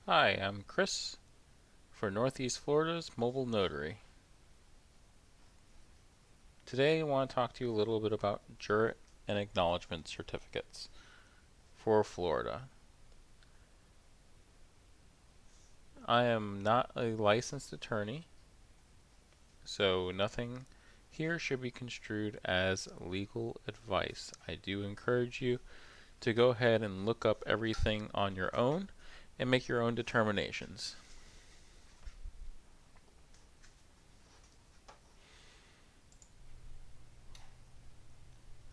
Hi, I'm Chris for Northeast Florida's Mobile Notary. Today I want to talk to you a little bit about Jurat and Acknowledgment certificates for Florida. I am not a licensed attorney, so nothing here should be construed as legal advice. I do encourage you to go ahead and look up everything on your own and make your own determinations.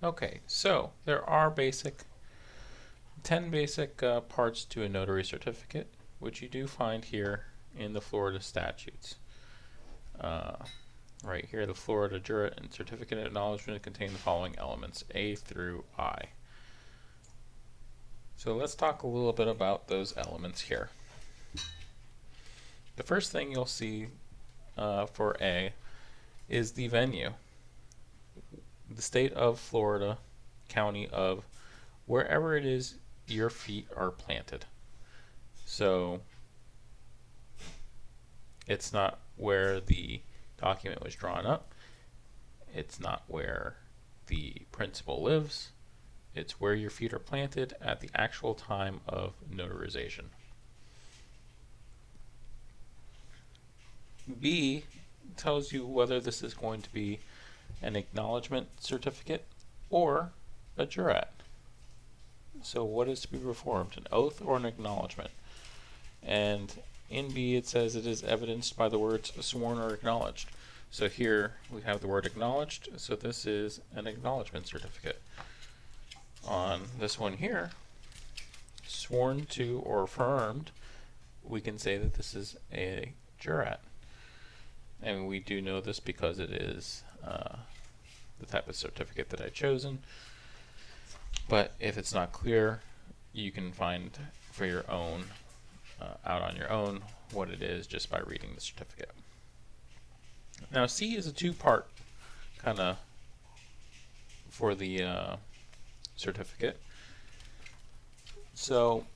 Okay, so there are 10 basic parts to a notary certificate, which you do find here in the Florida statutes. Uh, right here, the Florida Jurat and Certificate of Acknowledgement contain the following elements, A through I. So let's talk a little bit about those elements here. The first thing you'll see for A is the venue. The state of Florida, county of, wherever it is your feet are planted. So it's not where the document was drawn up. It's not where the principal lives. It's where your feet are planted at the actual time of notarization. B tells you whether this is going to be an acknowledgement certificate or a jurat. So what is to be performed, an oath or an acknowledgement? And in B it says it is evidenced by the words sworn or acknowledged. So here we have the word acknowledged, so this is an acknowledgement certificate. On this one here, sworn to or affirmed, we can say that this is a jurat. And we do know this because it is the type of certificate that I've chosen. But if it's not clear, you can find for your own, out on your own, what it is just by reading the certificate. Now C is a two-part kind of for the certificate. So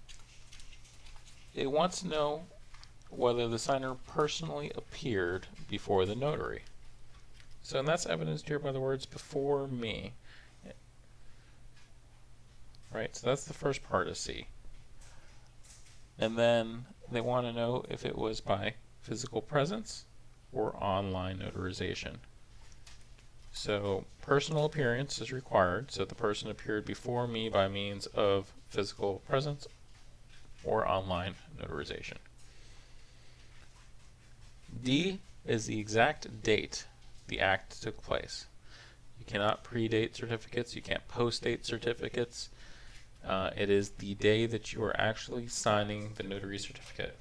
it wants to know whether the signer personally appeared before the notary. So and that's evidenced here by the words before me. Right, so that's the first part of C. And then they want to know if it was by physical presence or online notarization. So personal appearance is required, so the person appeared before me by means of physical presence or online notarization. D is the exact date the act took place. You cannot predate certificates, you can't postdate certificates. It is the day that you are actually signing the notary certificate.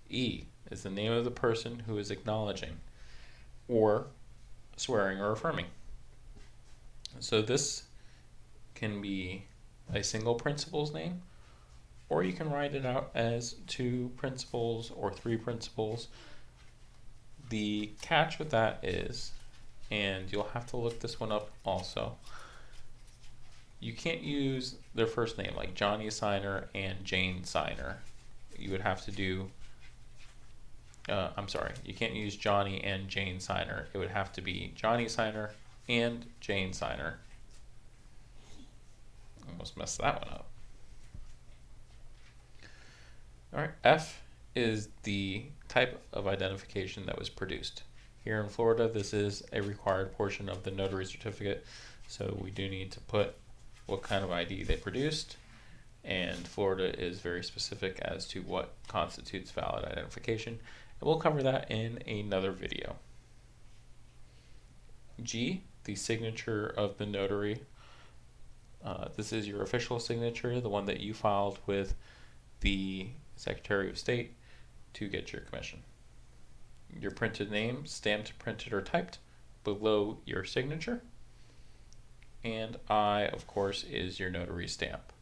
E is the name of the person who is acknowledging or swearing or affirming. So this can be a single principal's name, or you can write it out as two principals or three principals. The catch with that is, and you'll have to look this one up also, you can't use their first name like Johnny Signer and Jane Signer. You would have to do, you can't use Johnny and Jane Signer. It would have to be Johnny Signer and Jane Signer. Almost messed that one up. Alright, F is the type of identification that was produced. Here in Florida, this is a required portion of the notary certificate, so we do need to put what kind of ID they produced, and Florida is very specific as to what constitutes valid identification, and we'll cover that in another video. G, the signature of the notary. This is your official signature, the one that you filed with the Secretary of State to get your commission. Your printed name, stamped, printed, or typed below your signature. And I, of course, is your notary stamp.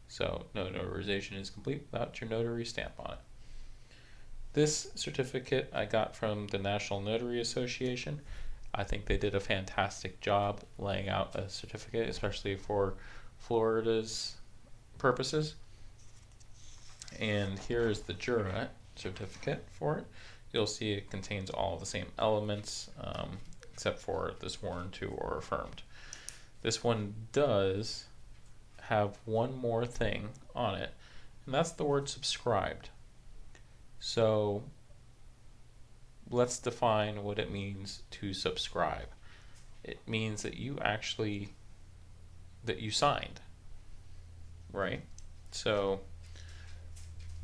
So no notarization is complete without your notary stamp on it. This certificate I got from the National Notary Association. I think they did a fantastic job laying out a certificate, especially for Florida's purposes. And here is the Jurat certificate for it. You'll see it contains all the same elements, except for the sworn to or affirmed. This one does have one more thing on it, and that's the word subscribed. So let's define what it means to subscribe. It means that you signed, right? So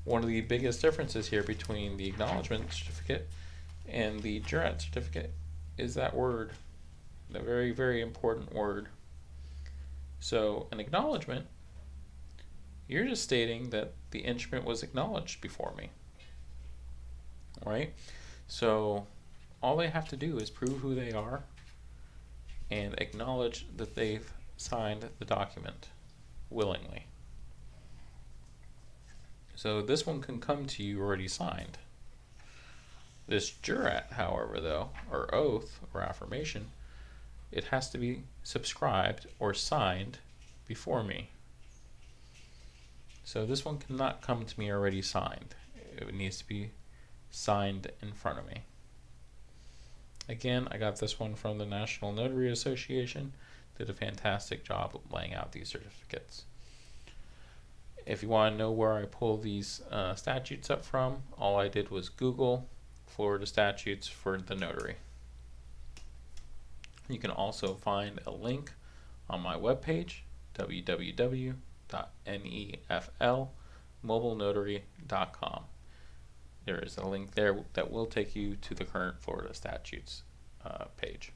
one of the biggest differences here between the acknowledgement certificate and the Jurat certificate is that word, the very, very important word. So an acknowledgement, you're just stating that the instrument was acknowledged before me, right? So all they have to do is prove who they are and acknowledge that they've signed the document willingly. So this one can come to you already signed. This Jurat, however, though, or oath or affirmation, it has to be subscribed or signed before me. So this one cannot come to me already signed. It needs to be signed in front of me. Again, I got this one from the National Notary Association. Did a fantastic job of laying out these certificates. If you want to know where I pull these statutes up from, all I did was Google Florida statutes for the notary. You can also find a link on my webpage, www.neflmobilenotary.com. There is a link there that will take you to the current Florida statutes page.